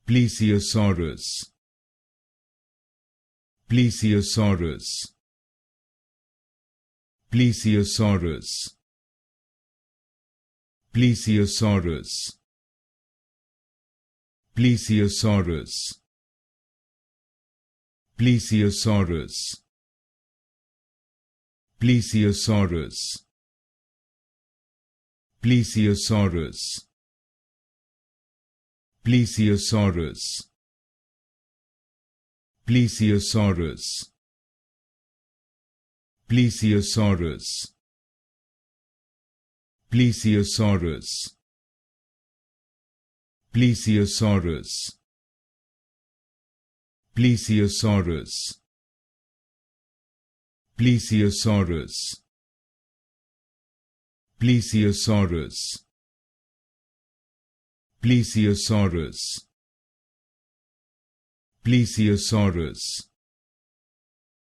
Plesiosaurus. Plesiosaurus. Plesiosaurus. Plesiosaurus. Plesiosaurus. Plesiosaurus. Plesiosaurus. Plesiosaurus. Plesiosaurus. Plesiosaurus. Plesiosaurus. Plesiosaurus. Plesiosaurus. Plesiosaurus. Plesiosaurus. Plesiosaurus. Plesiosaurus. Plesiosaurus.